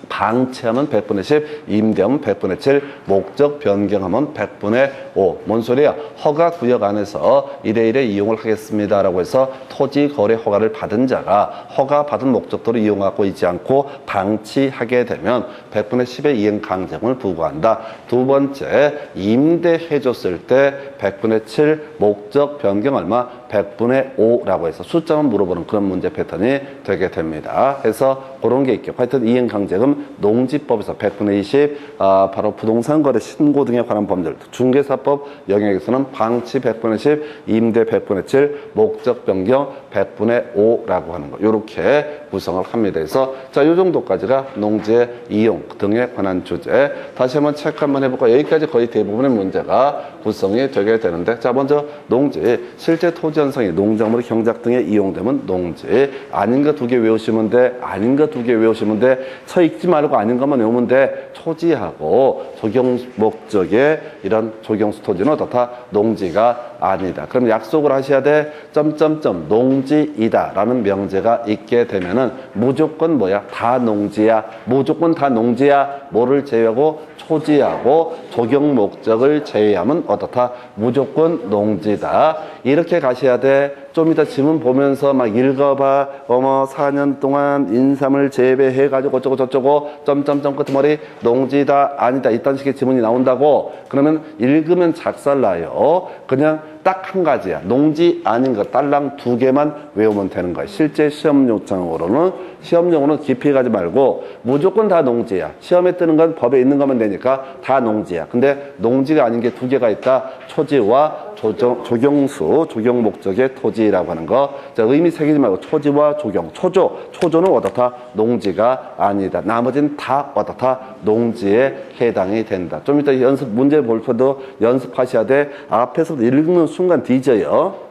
방치하면 100분의 10, 임대하면 100분의 7, 목적 변경하면 100분의 5. 뭔 소리야? 허가구역 안에서 이래 이용을 하겠습니다라고 해서 토지거래 허가를 받은 자가 허가받은 목적도로 이용하고 있지 않고 방치하게 되면 100분의 10의 이행 강제금을 부과한다. 두 번째, 임대해줬을 때 100분의 7, 목적 변경 얼마? 100분의 5라고 해서 숫자만 물어보는 그런 문제 패턴이 되게 됩니다. 그래서 그런 게 있겠고 하여튼 이행 강제금 농지법에서 100분의 20 바로 부동산 거래 신고 등에 관한 법률 중개사법 영역에서는 방치 100분의 10 임대 100분의 7 목적 변경 100분의 5라고 하는 거 이렇게 구성을 합니다. 그래서 자, 요 정도까지가 농지의 이용 등에 관한 주제. 다시 한번 체크 한번 해볼까. 여기까지 거의 대부분의 문제가 구성이 되게 되는데 자, 먼저 농지 실제 토지 현상이 농작물 경작 등에 이용되면 농지 아닌 거 두 개 외우시면 돼. 아닌 거 두 개 외우시면 돼. 서 읽지 말고 아닌 것만 외우면 돼. 토지하고 조경 목적의 이런 조경수 토지는 어떻다? 농지가 아니다. 그럼 약속을 하셔야 돼. 점점점 농지이다 라는 명제가 있게 되면은 무조건 뭐야? 다 농지야. 무조건 다 농지야. 뭐를 제외하고 토지하고 조경 목적을 제외하면 어떻다? 무조건 농지다. 이렇게 가셔야 돼. 좀 이따 지문 보면서 막 읽어봐. 4년 동안 인삼을 재배해가지고 어쩌고 저쩌고 점점점 끝머리 농지다 아니다 이딴 식의 지문이 나온다고. 그러면 읽으면 작살나요. 그냥 딱 한 가지야. 농지 아닌 거 딸랑 2개만 외우면 되는 거야. 실제 시험 용어로는 깊이 가지 말고 무조건 다 농지야. 시험에 뜨는 건 법에 있는 것만 되니까 다 농지야. 근데 농지가 아닌 게 2개가 있다. 초지와 조경수, 조경 목적의 토지라고 하는 거. 자, 의미 새기지 말고 초지와 조경. 초조는 어떻다? 농지가 아니다. 나머지는 다 어떻다? 농지에 해당이 된다. 좀 이따 문제 볼 때도 연습하셔야 돼. 앞에서부터 읽는 순간 뒤져요.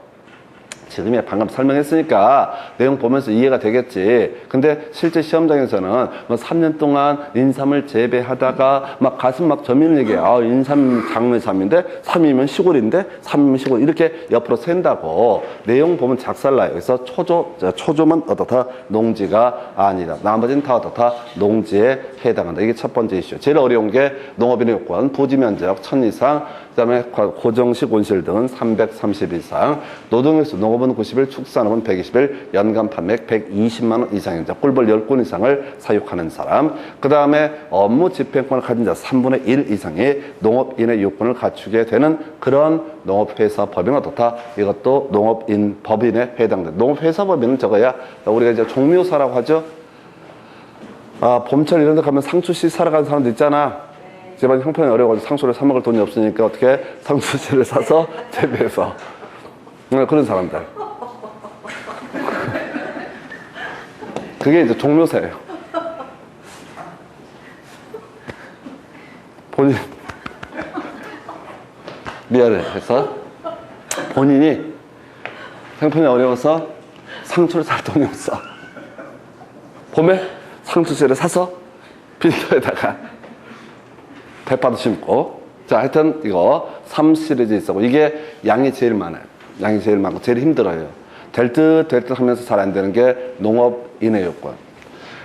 지금이야 방금 설명했으니까 내용 보면서 이해가 되겠지. 근데 실제 시험장에서는 뭐 3년 동안 인삼을 재배하다가 막 가슴 막 저미는 얘기야. 인삼 장르삼인데 3이면 시골인데 3이면 시골 이렇게 옆으로 샌다고. 내용 보면 작살나요. 그래서 초조만 어떻다? 농지가 아니다. 나머지는 다 어떻다? 농지에 해당한다. 이게 첫 번째 이슈. 제일 어려운 게 농업인의 요건, 부지 면적 1000 이상, 그다음에 고정식 온실 등은 330 이상, 노동일수 농업은 90일, 축산업은 120일, 연간 판매액 120만 원 이상인 자, 꿀벌 10군 이상을 사육하는 사람, 그 다음에 업무 집행권을 가진 자 3분의 1 이상이 농업인의 요건을 갖추게 되는 그런 농업회사 법인은 어떻다? 이것도 농업인 법인에 해당된다. 농업회사 법인은 저거야. 우리가 이제 종묘사라고 하죠. 봄철 이런 데 가면 상추씨 사러 가는 사람도 있잖아. 집안 형편이 어려워가지고 상추를 사 먹을 돈이 없으니까 어떻게 상추씨를 사서 재배해서 그런 사람들. 그게 이제 종묘사예요. 본인 미안해 해서 본인이 형편이 어려워서 상추를 살 돈이 없어. 봄에 상추씨를 사서 빈터에다가 대파도 심고. 자, 하여튼 이거 3 시리즈 있었고, 이게 양이 제일 많아요. 양이 제일 많고 제일 힘들어요. 될 듯 하면서 잘 안 되는 게 농업인의 요건.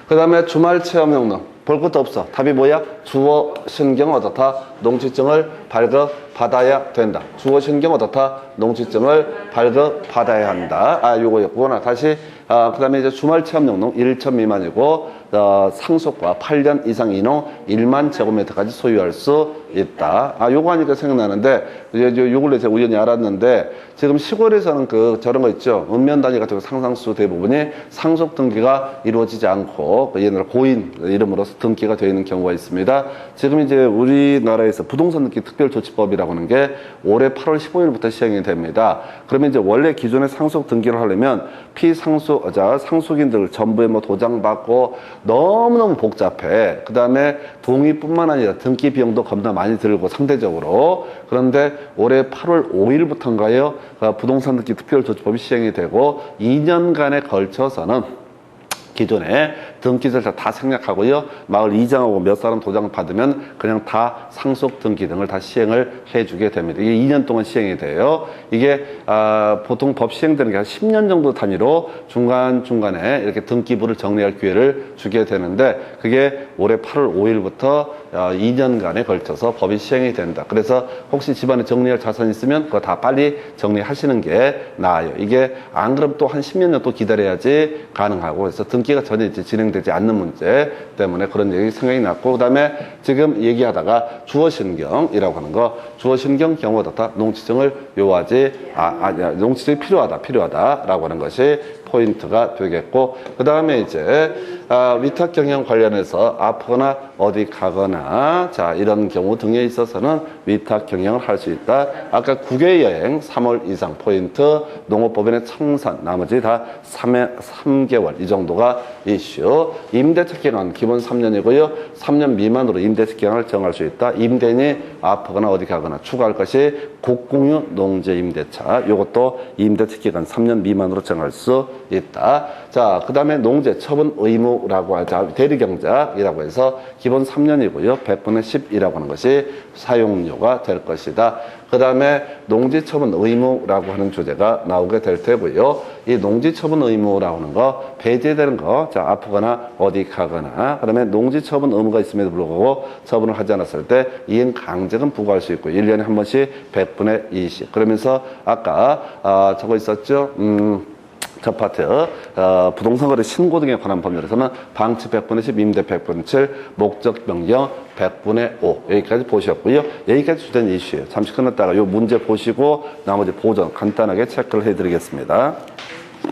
그 다음에 주말 체험 형능. 볼 것도 없어. 답이 뭐야? 주어 신경 어떻다? 농지증을 발급받아야 된다. 주어 신경 어떻다? 농지증을 발급받아야 한다. 요거였구나. 다시 그 다음에 이제 주말 체험 용농 1천 미만이고 상속과 8년 이상 인용 1만 제곱미터까지 소유할 수 있다. 요거 하니까 생각나는데, 요걸로 제가 우연히 알았는데, 지금 시골에서는 저런 거 있죠. 읍면 단위 같은 거 상상수 대부분이 상속 등기가 이루어지지 않고, 옛날에 고인 이름으로서 등기가 되어 있는 경우가 있습니다. 지금 이제 우리나라에서 부동산 등기 특별조치법이라고 하는 게 올해 8월 15일부터 시행이 됩니다. 그러면 이제 원래 기존의 상속 등기를 하려면 상속인들 전부에 뭐 도장받고 너무너무 복잡해. 그 다음에 동의뿐만 아니라 등기 비용도 겁나 많이 들고 상대적으로. 그런데 올해 8월 5일부터인가요? 부동산 등기 특별조치법이 시행이 되고 2년간에 걸쳐서는 기존에 등기 절차 다 생략하고요. 마을 이장하고 몇 사람 도장을 받으면 그냥 다 상속 등기 등을 다 시행을 해주게 됩니다. 이게 2년 동안 시행이 돼요. 이게 보통 법 시행되는 게 한 10년 정도 단위로 중간중간에 이렇게 등기부를 정리할 기회를 주게 되는데, 그게 올해 8월 5일부터 2년간에 걸쳐서 법이 시행이 된다. 그래서 혹시 집안에 정리할 자산이 있으면 그거 다 빨리 정리하시는 게 나아요. 이게 안 그러면 또 한 10년 정도 기다려야지 가능하고, 그래서 등기가 전혀 이제 진행되지 않는 문제 때문에 그런 얘기 생각이 났고, 그 다음에 지금 얘기하다가 주어신경이라고 하는 거, 주어신경 경우 어떻다? 농지증을 요하지, 농지증이 필요하다라고 하는 것이 포인트가 되겠고, 그 다음에 이제 위탁 경영 관련해서 아프거나 어디 가거나 이런 경우 등에 있어서는 위탁 경영을 할 수 있다. 아까 국외 여행 3월 이상 포인트, 농업법인의 청산, 나머지 다 3개월 이 정도가 이슈. 임대차 기간 기본 3년이고요. 3년 미만으로 임대차 기간을 정할 수 있다. 임대인이 아프거나 어디 가거나 추가할 것이 곡공유 농지 임대차, 이것도 임대차 기간 3년 미만으로 정할 수 있다. 자, 그 다음에 농지 처분 의무라고 하자. 대리경작이라고 해서 기본 3년이고요. 100분의 10이라고 하는 것이 사용료가 될 것이다. 그 다음에 농지처분 의무라고 하는 주제가 나오게 될 테고요. 이 농지처분 의무라고 하는 거, 배제되는 거, 자, 아프거나 어디 가거나, 그 다음에 농지처분 의무가 있음에도 불구하고 처분을 하지 않았을 때 이행 강제금 부과할 수 있고, 1년에 한 번씩 100분의 20. 그러면서 아까, 저거 있었죠? 저 파트, 부동산 거래 신고 등에 관한 법률에서는 방치 100분의 10, 임대 100분의 7, 목적 변경 100분의 5. 여기까지 보셨고요. 여기까지 주된 이슈예요. 잠시 끝났다가 이 문제 보시고 나머지 보전 간단하게 체크를 해드리겠습니다.